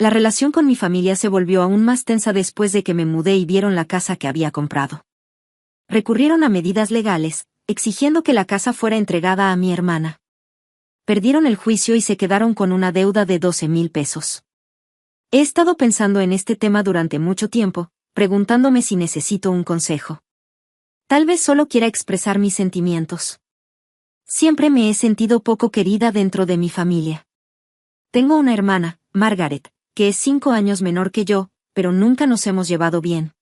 La relación con mi familia se volvió aún más tensa después de que me mudé y vieron la casa que había comprado. Recurrieron a medidas legales, exigiendo que la casa fuera entregada a mi hermana. Perdieron el juicio y se quedaron con una deuda de 12,000 pesos. He estado pensando en este tema durante mucho tiempo, preguntándome si necesito un consejo. Tal vez solo quiera expresar mis sentimientos. Siempre me he sentido poco querida dentro de mi familia. Tengo una hermana, Margaret, que es 5 años menor que yo, pero nunca nos hemos llevado bien.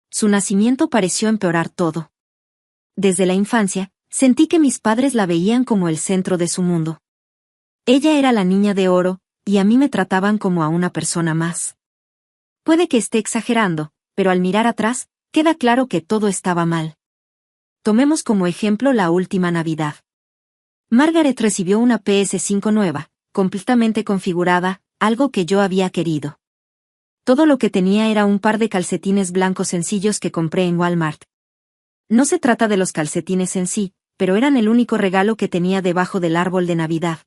Su nacimiento pareció empeorar todo. Desde la infancia, sentí que mis padres la veían como el centro de su mundo. Ella era la niña de oro, y a mí me trataban como a una persona más. Puede que esté exagerando, pero al mirar atrás, queda claro que todo estaba mal. Tomemos como ejemplo la última Navidad. Margaret recibió una PS5 nueva, completamente configurada, algo que yo había querido. Todo lo que tenía era un par de calcetines blancos sencillos que compré en Walmart. No se trata de los calcetines en sí, pero eran el único regalo que tenía debajo del árbol de Navidad.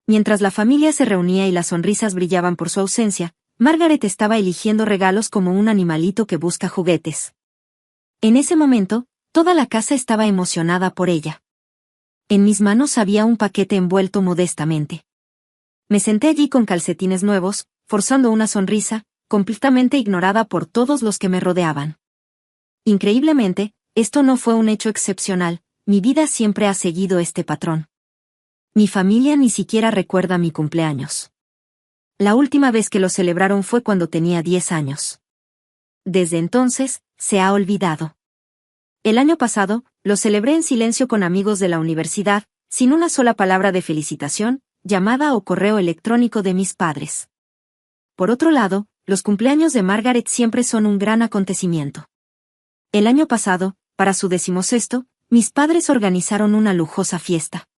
Mientras la familia se reunía y las sonrisas brillaban por su ausencia, Margaret estaba eligiendo regalos como un animalito que busca juguetes. En ese momento, toda la casa estaba emocionada por ella. En mis manos había un paquete envuelto modestamente. Me senté allí con calcetines nuevos, forzando una sonrisa, completamente ignorada por todos los que me rodeaban. Increíblemente, esto no fue un hecho excepcional, mi vida siempre ha seguido este patrón. Mi familia ni siquiera recuerda mi cumpleaños. La última vez que lo celebraron fue cuando tenía 10 años. Desde entonces, se ha olvidado. El año pasado, lo celebré en silencio con amigos de la universidad, sin una sola palabra de felicitación, llamada o correo electrónico de mis padres. Por otro lado, los cumpleaños de Margaret siempre son un gran acontecimiento. El año pasado, para su 16º, mis padres organizaron una lujosa fiesta.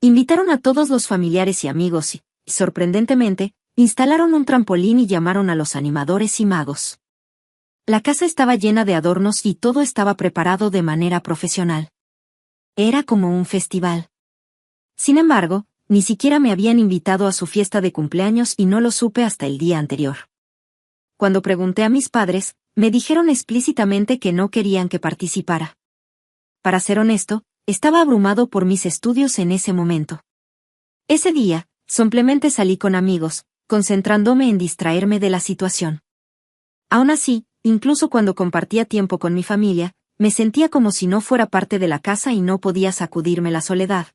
Invitaron a todos los familiares y amigos y, sorprendentemente, instalaron un trampolín y llamaron a los animadores y magos. La casa estaba llena de adornos y todo estaba preparado de manera profesional. Era como un festival. Sin embargo, ni siquiera me habían invitado a su fiesta de cumpleaños y no lo supe hasta el día anterior. Cuando pregunté a mis padres, me dijeron explícitamente que no querían que participara. Para ser honesto, estaba abrumado por mis estudios en ese momento. Ese día, simplemente salí con amigos, concentrándome en distraerme de la situación. Aún así, incluso cuando compartía tiempo con mi familia, me sentía como si no fuera parte de la casa y no podía sacudirme la soledad.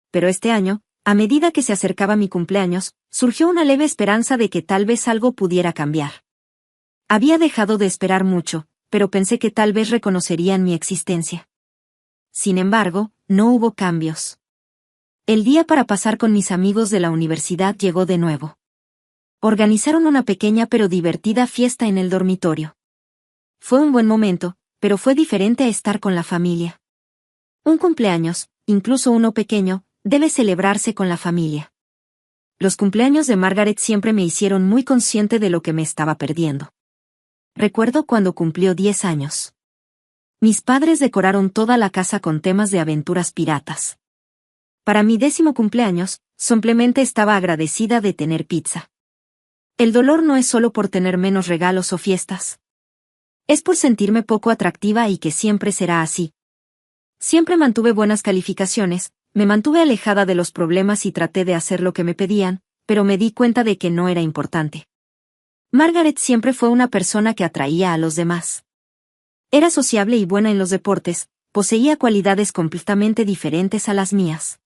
Pero este año, a medida que se acercaba mi cumpleaños, surgió una leve esperanza de que tal vez algo pudiera cambiar. Había dejado de esperar mucho, pero pensé que tal vez reconocerían mi existencia. Sin embargo, no hubo cambios. El día para pasar con mis amigos de la universidad llegó de nuevo. Organizaron una pequeña pero divertida fiesta en el dormitorio. Fue un buen momento, pero fue diferente a estar con la familia. Un cumpleaños, incluso uno pequeño, debe celebrarse con la familia. Los cumpleaños de Margaret siempre me hicieron muy consciente de lo que me estaba perdiendo. Recuerdo cuando cumplió 10 años. Mis padres decoraron toda la casa con temas de aventuras piratas. Para mi 10º cumpleaños, simplemente estaba agradecida de tener pizza. El dolor no es solo por tener menos regalos o fiestas. Es por sentirme poco atractiva y que siempre será así. Siempre mantuve buenas calificaciones, me mantuve alejada de los problemas y traté de hacer lo que me pedían, pero me di cuenta de que no era importante. Margaret siempre fue una persona que atraía a los demás. Era sociable y buena en los deportes, poseía cualidades completamente diferentes a las mías.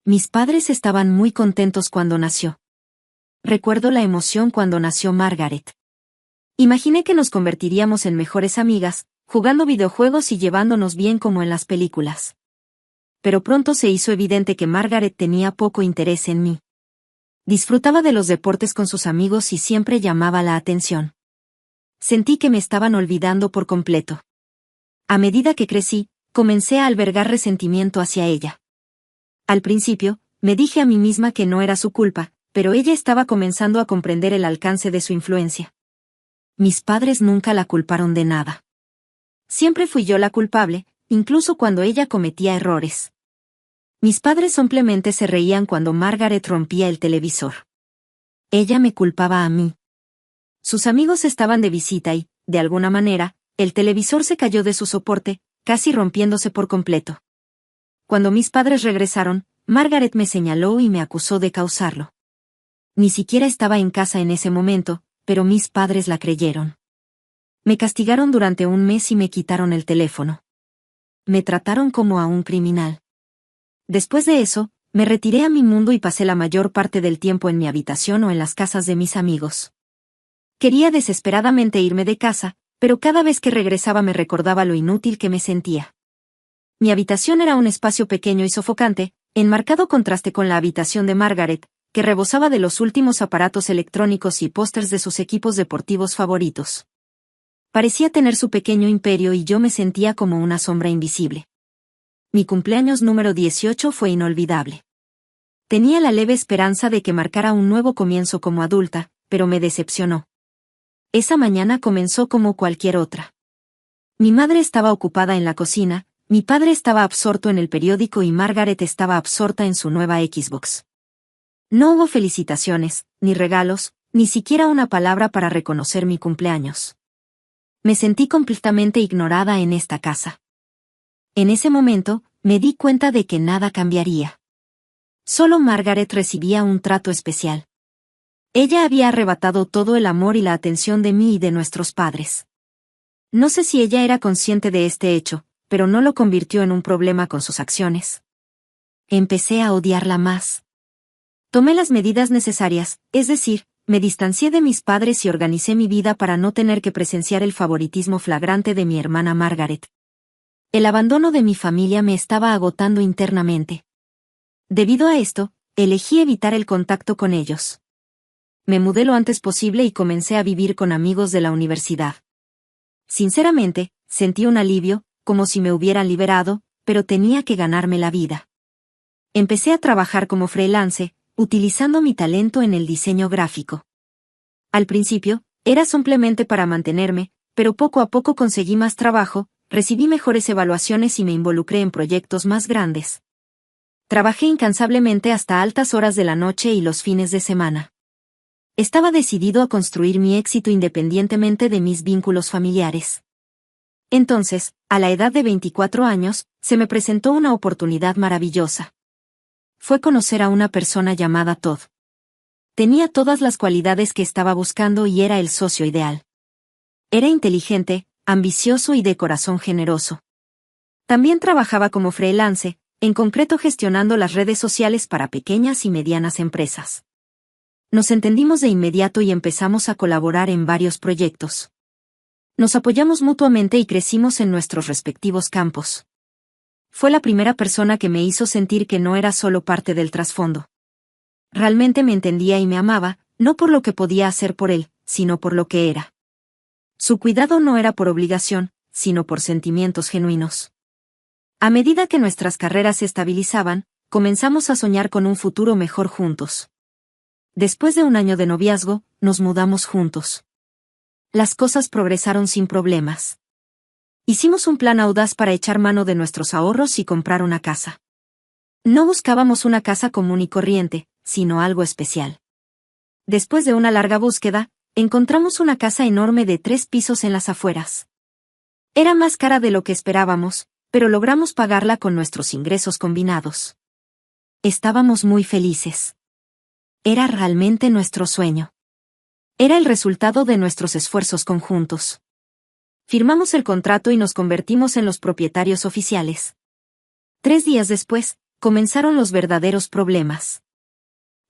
Mis padres estaban muy contentos cuando nació. Recuerdo la emoción cuando nació Margaret. Imaginé que nos convertiríamos en mejores amigas, jugando videojuegos y llevándonos bien como en las películas. Pero pronto se hizo evidente que Margaret tenía poco interés en mí. Disfrutaba de los deportes con sus amigos y siempre llamaba la atención. Sentí que me estaban olvidando por completo. A medida que crecí, comencé a albergar resentimiento hacia ella. Al principio, me dije a mí misma que no era su culpa, pero ella estaba comenzando a comprender el alcance de su influencia. Mis padres nunca la culparon de nada. Siempre fui yo la culpable, incluso cuando ella cometía errores. Mis padres simplemente se reían cuando Margaret rompía el televisor. Ella me culpaba a mí. Sus amigos estaban de visita y, de alguna manera, el televisor se cayó de su soporte, casi rompiéndose por completo. Cuando mis padres regresaron, Margaret me señaló y me acusó de causarlo. Ni siquiera estaba en casa en ese momento, pero mis padres la creyeron. Me castigaron durante un mes y me quitaron el teléfono. Me trataron como a un criminal. Después de eso, me retiré a mi mundo y pasé la mayor parte del tiempo en mi habitación o en las casas de mis amigos. Quería desesperadamente irme de casa, pero cada vez que regresaba me recordaba lo inútil que me sentía. Mi habitación era un espacio pequeño y sofocante, en marcado contraste con la habitación de Margaret, que rebosaba de los últimos aparatos electrónicos y pósters de sus equipos deportivos favoritos. Parecía tener su pequeño imperio y yo me sentía como una sombra invisible. Mi cumpleaños número 18 fue inolvidable. Tenía la leve esperanza de que marcara un nuevo comienzo como adulta, pero me decepcionó. Esa mañana comenzó como cualquier otra. Mi madre estaba ocupada en la cocina, mi padre estaba absorto en el periódico y Margaret estaba absorta en su nueva Xbox. No hubo felicitaciones, ni regalos, ni siquiera una palabra para reconocer mi cumpleaños. Me sentí completamente ignorada en esta casa. En ese momento, me di cuenta de que nada cambiaría. Solo Margaret recibía un trato especial. Ella había arrebatado todo el amor y la atención de mí y de nuestros padres. No sé si ella era consciente de este hecho, pero no lo convirtió en un problema con sus acciones. Empecé a odiarla más. Tomé las medidas necesarias, es decir, me distancié de mis padres y organicé mi vida para no tener que presenciar el favoritismo flagrante de mi hermana Margaret. El abandono de mi familia me estaba agotando internamente. Debido a esto, elegí evitar el contacto con ellos. Me mudé lo antes posible y comencé a vivir con amigos de la universidad. Sinceramente, sentí un alivio, como si me hubieran liberado, pero tenía que ganarme la vida. Empecé a trabajar como freelance, utilizando mi talento en el diseño gráfico. Al principio, era simplemente para mantenerme, pero poco a poco conseguí más trabajo, recibí mejores evaluaciones y me involucré en proyectos más grandes. Trabajé incansablemente hasta altas horas de la noche y los fines de semana. Estaba decidido a construir mi éxito independientemente de mis vínculos familiares. Entonces, a la edad de 24 años, se me presentó una oportunidad maravillosa. Fue conocer a una persona llamada Todd. Tenía todas las cualidades que estaba buscando y era el socio ideal. Era inteligente, ambicioso y de corazón generoso. También trabajaba como freelance, en concreto gestionando las redes sociales para pequeñas y medianas empresas. Nos entendimos de inmediato y empezamos a colaborar en varios proyectos. Nos apoyamos mutuamente y crecimos en nuestros respectivos campos. Fue la primera persona que me hizo sentir que no era solo parte del trasfondo. Realmente me entendía y me amaba, no por lo que podía hacer por él, sino por lo que era. Su cuidado no era por obligación, sino por sentimientos genuinos. A medida que nuestras carreras se estabilizaban, comenzamos a soñar con un futuro mejor juntos. Después de un año de noviazgo, nos mudamos juntos. Las cosas progresaron sin problemas. Hicimos un plan audaz para echar mano de nuestros ahorros y comprar una casa. No buscábamos una casa común y corriente, sino algo especial. Después de una larga búsqueda, encontramos una casa enorme de 3 pisos en las afueras. Era más cara de lo que esperábamos, pero logramos pagarla con nuestros ingresos combinados. Estábamos muy felices. Era realmente nuestro sueño. Era el resultado de nuestros esfuerzos conjuntos. Firmamos el contrato y nos convertimos en los propietarios oficiales. 3 días después, comenzaron los verdaderos problemas.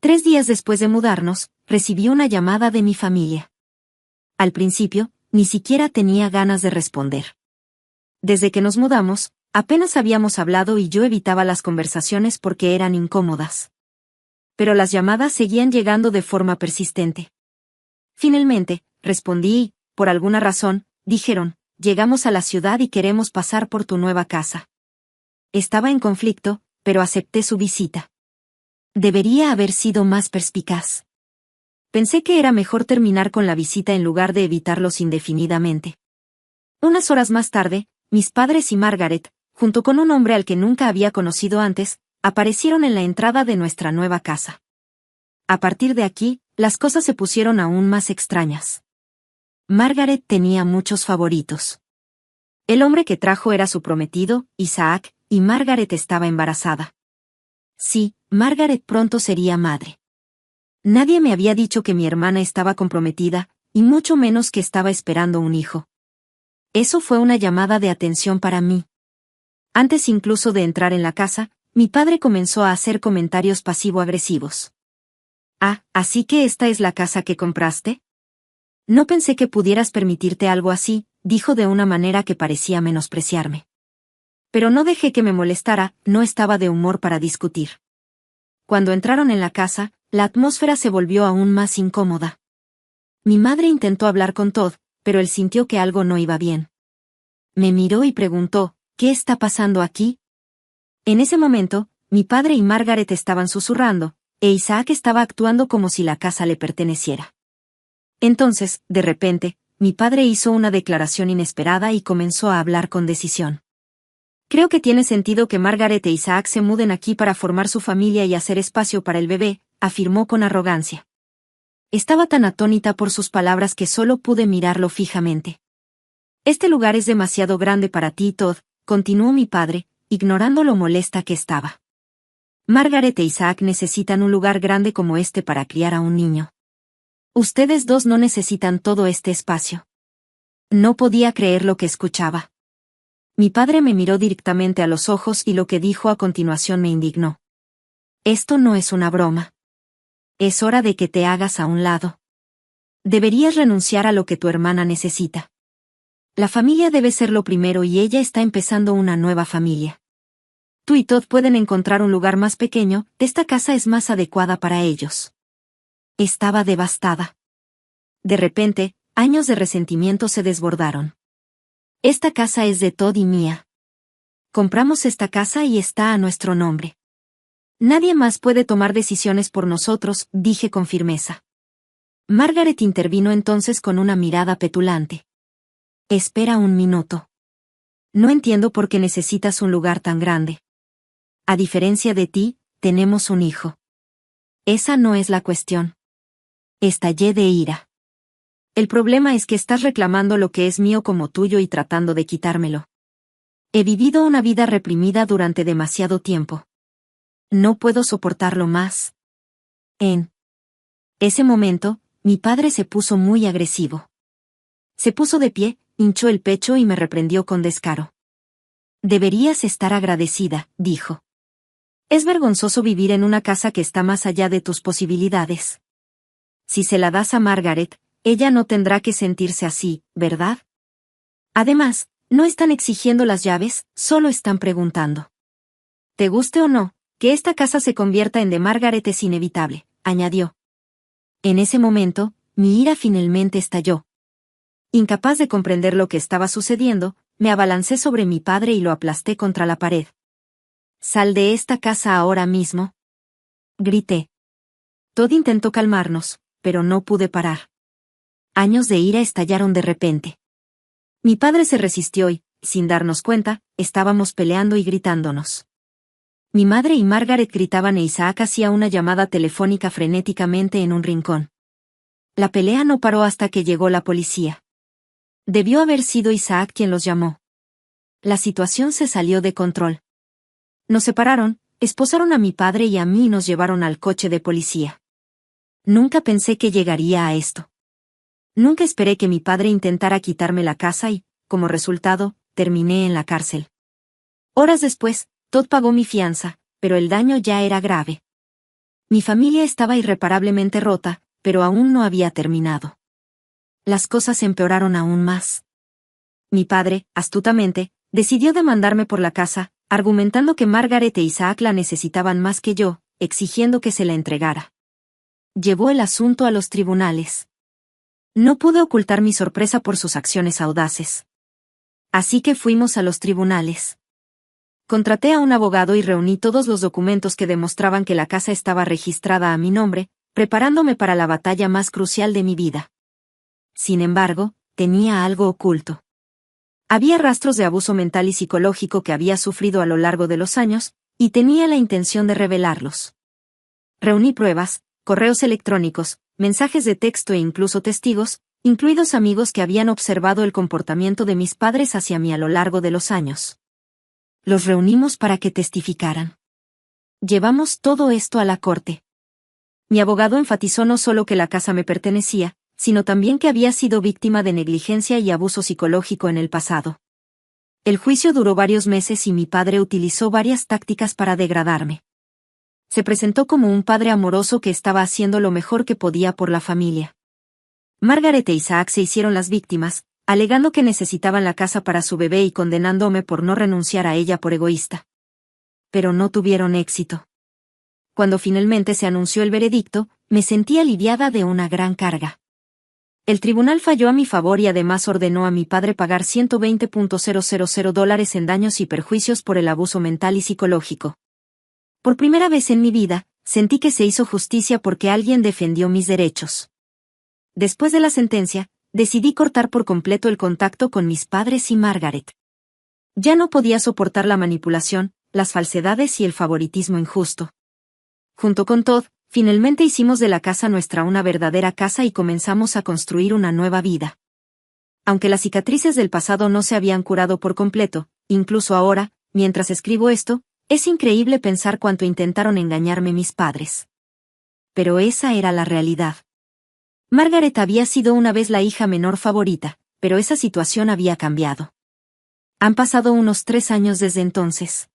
3 días después de mudarnos, recibí una llamada de mi familia. Al principio, ni siquiera tenía ganas de responder. Desde que nos mudamos, apenas habíamos hablado y yo evitaba las conversaciones porque eran incómodas. Pero las llamadas seguían llegando de forma persistente. Finalmente, respondí y, por alguna razón, dijeron, llegamos a la ciudad y queremos pasar por tu nueva casa. Estaba en conflicto, pero acepté su visita. Debería haber sido más perspicaz. Pensé que era mejor terminar con la visita en lugar de evitarlos indefinidamente. Unas horas más tarde, mis padres y Margaret, junto con un hombre al que nunca había conocido antes, aparecieron en la entrada de nuestra nueva casa. A partir de aquí, las cosas se pusieron aún más extrañas. Margaret tenía muchos favoritos. El hombre que trajo era su prometido, Isaac, y Margaret estaba embarazada. Sí, Margaret pronto sería madre. Nadie me había dicho que mi hermana estaba comprometida, y mucho menos que estaba esperando un hijo. Eso fue una llamada de atención para mí. Antes incluso de entrar en la casa, mi padre comenzó a hacer comentarios pasivo-agresivos. Ah, ¿así que esta es la casa que compraste? No pensé que pudieras permitirte algo así, dijo de una manera que parecía menospreciarme. Pero no dejé que me molestara, no estaba de humor para discutir. Cuando entraron en la casa, la atmósfera se volvió aún más incómoda. Mi madre intentó hablar con Todd, pero él sintió que algo no iba bien. Me miró y preguntó, ¿qué está pasando aquí? En ese momento, mi padre y Margaret estaban susurrando, e Isaac estaba actuando como si la casa le perteneciera. Entonces, de repente, mi padre hizo una declaración inesperada y comenzó a hablar con decisión. Creo que tiene sentido que Margaret e Isaac se muden aquí para formar su familia y hacer espacio para el bebé, afirmó con arrogancia. Estaba tan atónita por sus palabras que solo pude mirarlo fijamente. Este lugar es demasiado grande para ti, Todd, continuó mi padre, ignorando lo molesta que estaba. Margaret e Isaac necesitan un lugar grande como este para criar a un niño. Ustedes dos no necesitan todo este espacio. No podía creer lo que escuchaba. Mi padre me miró directamente a los ojos y lo que dijo a continuación me indignó. Esto no es una broma. Es hora de que te hagas a un lado. Deberías renunciar a lo que tu hermana necesita. La familia debe ser lo primero y ella está empezando una nueva familia. Tú y Todd pueden encontrar un lugar más pequeño, esta casa es más adecuada para ellos. Estaba devastada. De repente, años de resentimiento se desbordaron. Esta casa es de Todd y mía. Compramos esta casa y está a nuestro nombre. Nadie más puede tomar decisiones por nosotros, dije con firmeza. Margaret intervino entonces con una mirada petulante. Espera un minuto. No entiendo por qué necesitas un lugar tan grande. A diferencia de ti, tenemos un hijo. Esa no es la cuestión. Estallé de ira. El problema es que estás reclamando lo que es mío como tuyo y tratando de quitármelo. He vivido una vida reprimida durante demasiado tiempo. No puedo soportarlo más. En ese momento, mi padre se puso muy agresivo. Se puso de pie, hinchó el pecho y me reprendió con descaro. Deberías estar agradecida, dijo. Es vergonzoso vivir en una casa que está más allá de tus posibilidades. Si se la das a Margaret, ella no tendrá que sentirse así, ¿verdad? Además, no están exigiendo las llaves, solo están preguntando. Te guste o no, que esta casa se convierta en de Margaret es inevitable, añadió. En ese momento, mi ira finalmente estalló. Incapaz de comprender lo que estaba sucediendo, me abalancé sobre mi padre y lo aplasté contra la pared. Sal de esta casa ahora mismo. Grité. Todd intentó calmarnos, pero no pude parar. Años de ira estallaron de repente. Mi padre se resistió y, sin darnos cuenta, estábamos peleando y gritándonos. Mi madre y Margaret gritaban e Isaac hacía una llamada telefónica frenéticamente en un rincón. La pelea no paró hasta que llegó la policía. Debió haber sido Isaac quien los llamó. La situación se salió de control. Nos separaron, esposaron a mi padre y a mí y nos llevaron al coche de policía. Nunca pensé que llegaría a esto. Nunca esperé que mi padre intentara quitarme la casa y, como resultado, terminé en la cárcel. Horas después, Todd pagó mi fianza, pero el daño ya era grave. Mi familia estaba irreparablemente rota, pero aún no había terminado. Las cosas empeoraron aún más. Mi padre, astutamente, decidió demandarme por la casa, argumentando que Margaret e Isaac la necesitaban más que yo, exigiendo que se la entregara. Llevó el asunto a los tribunales. No pude ocultar mi sorpresa por sus acciones audaces. Así que fuimos a los tribunales. Contraté a un abogado y reuní todos los documentos que demostraban que la casa estaba registrada a mi nombre, preparándome para la batalla más crucial de mi vida. Sin embargo, tenía algo oculto. Había rastros de abuso mental y psicológico que había sufrido a lo largo de los años, y tenía la intención de revelarlos. Reuní pruebas, correos electrónicos, mensajes de texto e incluso testigos, incluidos amigos que habían observado el comportamiento de mis padres hacia mí a lo largo de los años. Los reunimos para que testificaran. Llevamos todo esto a la corte. Mi abogado enfatizó no solo que la casa me pertenecía, sino también que había sido víctima de negligencia y abuso psicológico en el pasado. El juicio duró varios meses y mi padre utilizó varias tácticas para degradarme. Se presentó como un padre amoroso que estaba haciendo lo mejor que podía por la familia. Margaret e Isaac se hicieron las víctimas, alegando que necesitaban la casa para su bebé y condenándome por no renunciar a ella por egoísta. Pero no tuvieron éxito. Cuando finalmente se anunció el veredicto, me sentí aliviada de una gran carga. El tribunal falló a mi favor y además ordenó a mi padre pagar $120,000 en daños y perjuicios por el abuso mental y psicológico. Por primera vez en mi vida, sentí que se hizo justicia porque alguien defendió mis derechos. Después de la sentencia, decidí cortar por completo el contacto con mis padres y Margaret. Ya no podía soportar la manipulación, las falsedades y el favoritismo injusto. Junto con Todd, finalmente hicimos de la casa nuestra una verdadera casa y comenzamos a construir una nueva vida. Aunque las cicatrices del pasado no se habían curado por completo, incluso ahora, mientras escribo esto, es increíble pensar cuánto intentaron engañarme mis padres. Pero esa era la realidad. Margaret había sido una vez la hija menor favorita, pero esa situación había cambiado. Han pasado unos 3 años desde entonces.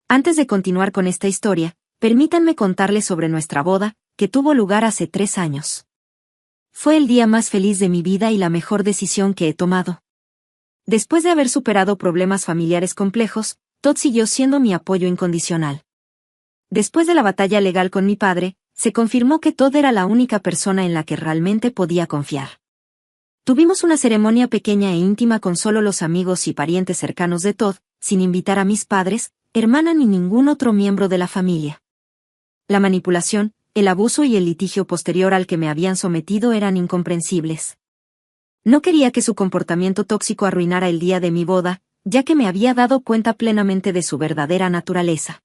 Antes de continuar con esta historia, permítanme contarles sobre nuestra boda, que tuvo lugar hace 3 años. Fue el día más feliz de mi vida y la mejor decisión que he tomado. Después de haber superado problemas familiares complejos, Todd siguió siendo mi apoyo incondicional. Después de la batalla legal con mi padre, se confirmó que Todd era la única persona en la que realmente podía confiar. Tuvimos una ceremonia pequeña e íntima con solo los amigos y parientes cercanos de Todd, sin invitar a mis padres, hermana ni ningún otro miembro de la familia. La manipulación, el abuso y el litigio posterior al que me habían sometido eran incomprensibles. No quería que su comportamiento tóxico arruinara el día de mi boda, ya que me había dado cuenta plenamente de su verdadera naturaleza.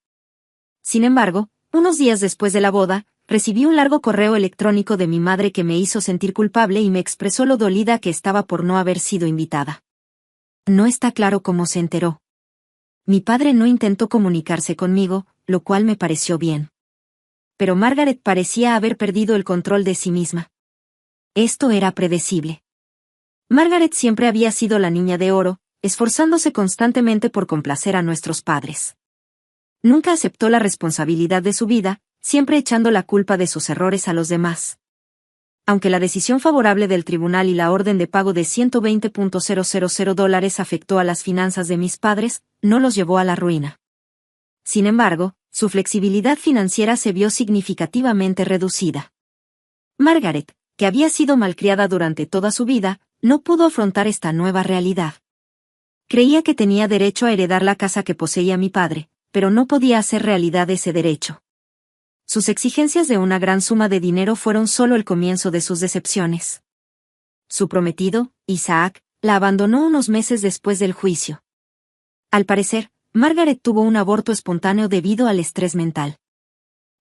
Sin embargo, unos días después de la boda, recibí un largo correo electrónico de mi madre que me hizo sentir culpable y me expresó lo dolida que estaba por no haber sido invitada. No está claro cómo se enteró. Mi padre no intentó comunicarse conmigo, lo cual me pareció bien. Pero Margaret parecía haber perdido el control de sí misma. Esto era predecible. Margaret siempre había sido la niña de oro, esforzándose constantemente por complacer a nuestros padres. Nunca aceptó la responsabilidad de su vida, siempre echando la culpa de sus errores a los demás. Aunque la decisión favorable del tribunal y la orden de pago de $120,000 afectó a las finanzas de mis padres, no los llevó a la ruina. Sin embargo, su flexibilidad financiera se vio significativamente reducida. Margaret, que había sido malcriada durante toda su vida, no pudo afrontar esta nueva realidad. Creía que tenía derecho a heredar la casa que poseía mi padre, pero no podía hacer realidad ese derecho. Sus exigencias de una gran suma de dinero fueron solo el comienzo de sus decepciones. Su prometido, Isaac, la abandonó unos meses después del juicio. Al parecer, Margaret tuvo un aborto espontáneo debido al estrés mental.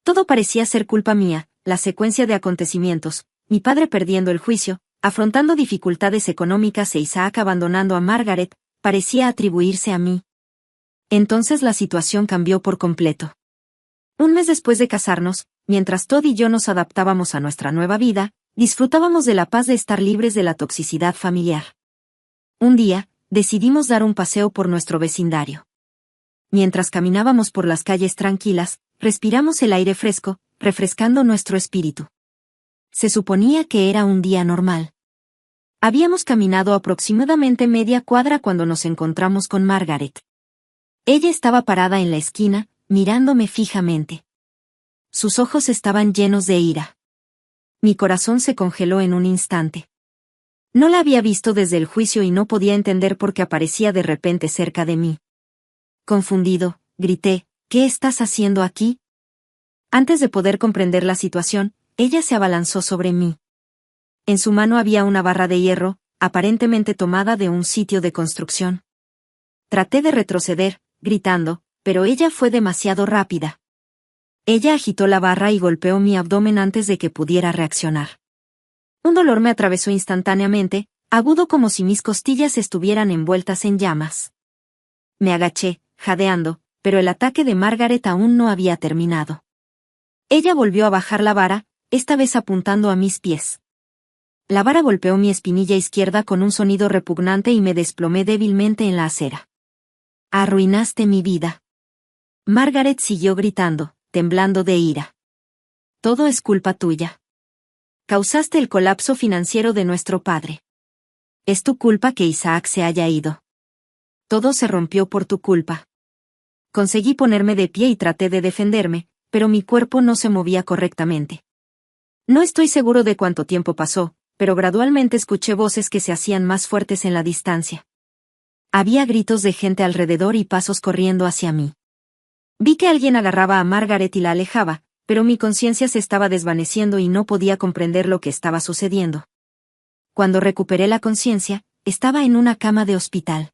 Todo parecía ser culpa mía, la secuencia de acontecimientos, mi padre perdiendo el juicio, afrontando dificultades económicas e Isaac abandonando a Margaret, parecía atribuirse a mí. Entonces la situación cambió por completo. Un mes después de casarnos, mientras Todd y yo nos adaptábamos a nuestra nueva vida, disfrutábamos de la paz de estar libres de la toxicidad familiar. Un día, decidimos dar un paseo por nuestro vecindario. Mientras caminábamos por las calles tranquilas, respiramos el aire fresco, refrescando nuestro espíritu. Se suponía que era un día normal. Habíamos caminado aproximadamente media cuadra cuando nos encontramos con Margaret. Ella estaba parada en la esquina, mirándome fijamente. Sus ojos estaban llenos de ira. Mi corazón se congeló en un instante. No la había visto desde el juicio y no podía entender por qué aparecía de repente cerca de mí. Confundido, grité, ¿qué estás haciendo aquí? Antes de poder comprender la situación, ella se abalanzó sobre mí. En su mano había una barra de hierro, aparentemente tomada de un sitio de construcción. Traté de retroceder, gritando, pero ella fue demasiado rápida. Ella agitó la barra y golpeó mi abdomen antes de que pudiera reaccionar. Un dolor me atravesó instantáneamente, agudo como si mis costillas estuvieran envueltas en llamas. Me agaché, jadeando, pero el ataque de Margaret aún no había terminado. Ella volvió a bajar la vara, esta vez apuntando a mis pies. La vara golpeó mi espinilla izquierda con un sonido repugnante y me desplomé débilmente en la acera. Arruinaste mi vida. Margaret siguió gritando, temblando de ira. Todo es culpa tuya. Causaste el colapso financiero de nuestro padre. Es tu culpa que Isaac se haya ido. Todo se rompió por tu culpa. Conseguí ponerme de pie y traté de defenderme, pero mi cuerpo no se movía correctamente. No estoy seguro de cuánto tiempo pasó, pero gradualmente escuché voces que se hacían más fuertes en la distancia. Había gritos de gente alrededor y pasos corriendo hacia mí. Vi que alguien agarraba a Margaret y la alejaba, pero mi conciencia se estaba desvaneciendo y no podía comprender lo que estaba sucediendo. Cuando recuperé la conciencia, estaba en una cama de hospital.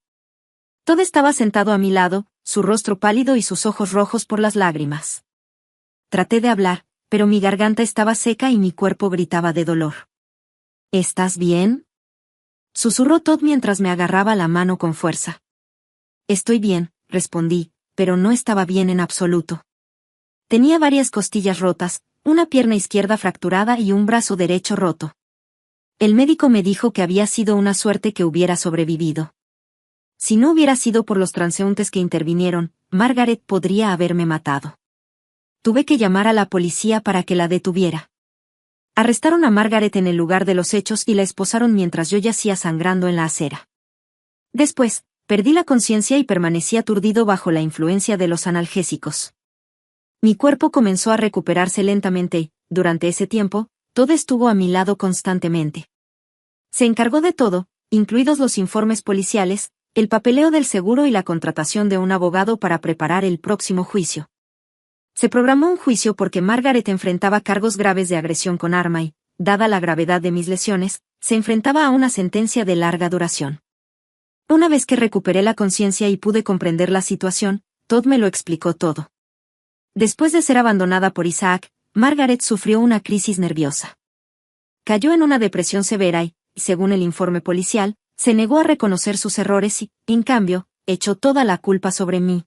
Todd estaba sentado a mi lado, su rostro pálido y sus ojos rojos por las lágrimas. Traté de hablar, pero mi garganta estaba seca y mi cuerpo gritaba de dolor. ¿Estás bien?, susurró Todd mientras me agarraba la mano con fuerza. Estoy bien, respondí, pero no estaba bien en absoluto. Tenía varias costillas rotas, una pierna izquierda fracturada y un brazo derecho roto. El médico me dijo que había sido una suerte que hubiera sobrevivido. Si no hubiera sido por los transeúntes que intervinieron, Margaret podría haberme matado. Tuve que llamar a la policía para que la detuviera. Arrestaron a Margaret en el lugar de los hechos y la esposaron mientras yo yacía sangrando en la acera. Después, perdí la conciencia y permanecí aturdido bajo la influencia de los analgésicos. Mi cuerpo comenzó a recuperarse lentamente y, durante ese tiempo, Todd estuvo a mi lado constantemente. Se encargó de todo, incluidos los informes policiales, el papeleo del seguro y la contratación de un abogado para preparar el próximo juicio. Se programó un juicio porque Margaret enfrentaba cargos graves de agresión con arma y, dada la gravedad de mis lesiones, se enfrentaba a una sentencia de larga duración. Una vez que recuperé la conciencia y pude comprender la situación, Todd me lo explicó todo. Después de ser abandonada por Isaac, Margaret sufrió una crisis nerviosa. Cayó en una depresión severa y, según el informe policial, se negó a reconocer sus errores y, en cambio, echó toda la culpa sobre mí.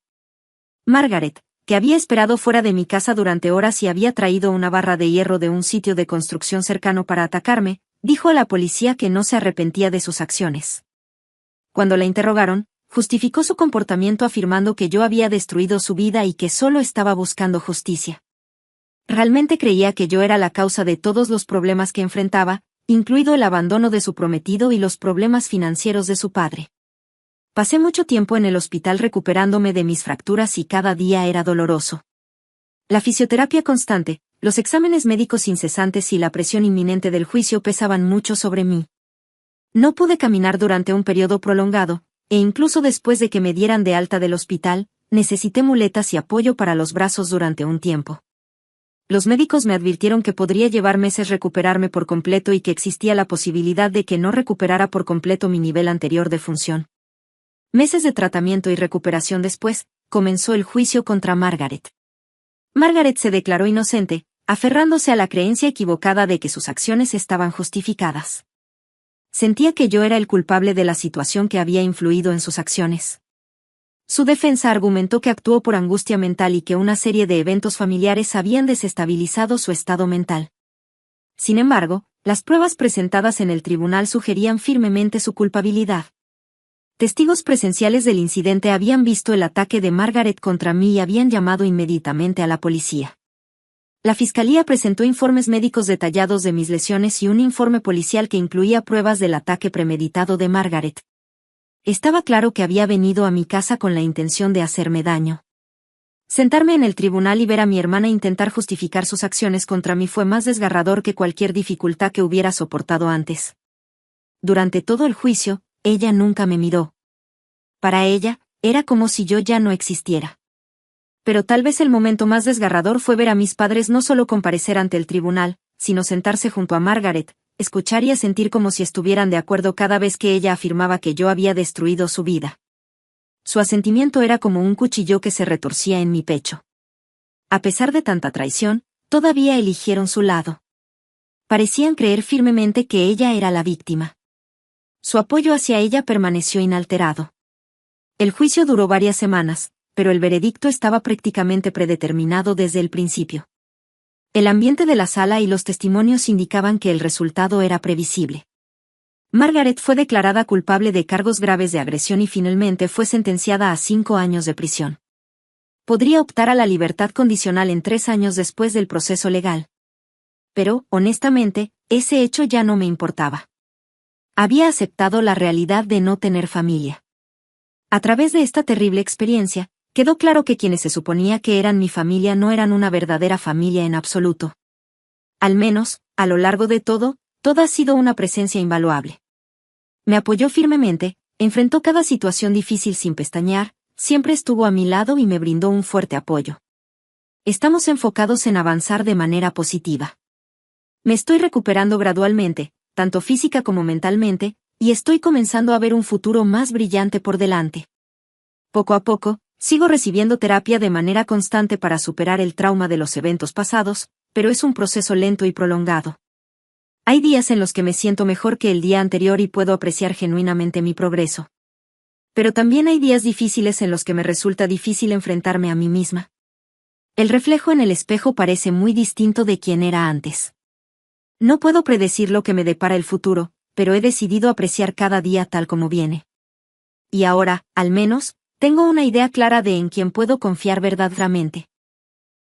Margaret, que había esperado fuera de mi casa durante horas y había traído una barra de hierro de un sitio de construcción cercano para atacarme, dijo a la policía que no se arrepentía de sus acciones. Cuando la interrogaron, justificó su comportamiento afirmando que yo había destruido su vida y que solo estaba buscando justicia. Realmente creía que yo era la causa de todos los problemas que enfrentaba, incluido el abandono de su prometido y los problemas financieros de su padre. Pasé mucho tiempo en el hospital recuperándome de mis fracturas y cada día era doloroso. La fisioterapia constante, los exámenes médicos incesantes y la presión inminente del juicio pesaban mucho sobre mí. No pude caminar durante un periodo prolongado, e incluso después de que me dieran de alta del hospital, necesité muletas y apoyo para los brazos durante un tiempo. Los médicos me advirtieron que podría llevar meses recuperarme por completo y que existía la posibilidad de que no recuperara por completo mi nivel anterior de función. Meses de tratamiento y recuperación después, comenzó el juicio contra Margaret. Margaret se declaró inocente, aferrándose a la creencia equivocada de que sus acciones estaban justificadas. Sentía que yo era el culpable de la situación que había influido en sus acciones. Su defensa argumentó que actuó por angustia mental y que una serie de eventos familiares habían desestabilizado su estado mental. Sin embargo, las pruebas presentadas en el tribunal sugerían firmemente su culpabilidad. Testigos presenciales del incidente habían visto el ataque de Margaret contra mí y habían llamado inmediatamente a la policía. La fiscalía presentó informes médicos detallados de mis lesiones y un informe policial que incluía pruebas del ataque premeditado de Margaret. Estaba claro que había venido a mi casa con la intención de hacerme daño. Sentarme en el tribunal y ver a mi hermana intentar justificar sus acciones contra mí fue más desgarrador que cualquier dificultad que hubiera soportado antes. Durante todo el juicio, ella nunca me miró. Para ella, era como si yo ya no existiera. Pero tal vez el momento más desgarrador fue ver a mis padres no solo comparecer ante el tribunal, sino sentarse junto a Margaret, escuchar y sentir como si estuvieran de acuerdo cada vez que ella afirmaba que yo había destruido su vida. Su asentimiento era como un cuchillo que se retorcía en mi pecho. A pesar de tanta traición, todavía eligieron su lado. Parecían creer firmemente que ella era la víctima. Su apoyo hacia ella permaneció inalterado. El juicio duró varias semanas, pero el veredicto estaba prácticamente predeterminado desde el principio. El ambiente de la sala y los testimonios indicaban que el resultado era previsible. Margaret fue declarada culpable de cargos graves de agresión y finalmente fue sentenciada a 5 años de prisión. Podría optar a la libertad condicional en 3 años después del proceso legal. Pero, honestamente, ese hecho ya no me importaba. Había aceptado la realidad de no tener familia. A través de esta terrible experiencia, quedó claro que quienes se suponía que eran mi familia no eran una verdadera familia en absoluto. Al menos, a lo largo de todo, toda ha sido una presencia invaluable. Me apoyó firmemente, enfrentó cada situación difícil sin pestañear, siempre estuvo a mi lado y me brindó un fuerte apoyo. Estamos enfocados en avanzar de manera positiva. Me estoy recuperando gradualmente, tanto física como mentalmente, y estoy comenzando a ver un futuro más brillante por delante. Poco a poco, sigo recibiendo terapia de manera constante para superar el trauma de los eventos pasados, pero es un proceso lento y prolongado. Hay días en los que me siento mejor que el día anterior y puedo apreciar genuinamente mi progreso. Pero también hay días difíciles en los que me resulta difícil enfrentarme a mí misma. El reflejo en el espejo parece muy distinto de quien era antes. No puedo predecir lo que me depara el futuro, pero he decidido apreciar cada día tal como viene. Y ahora, al menos, tengo una idea clara de en quién puedo confiar verdaderamente.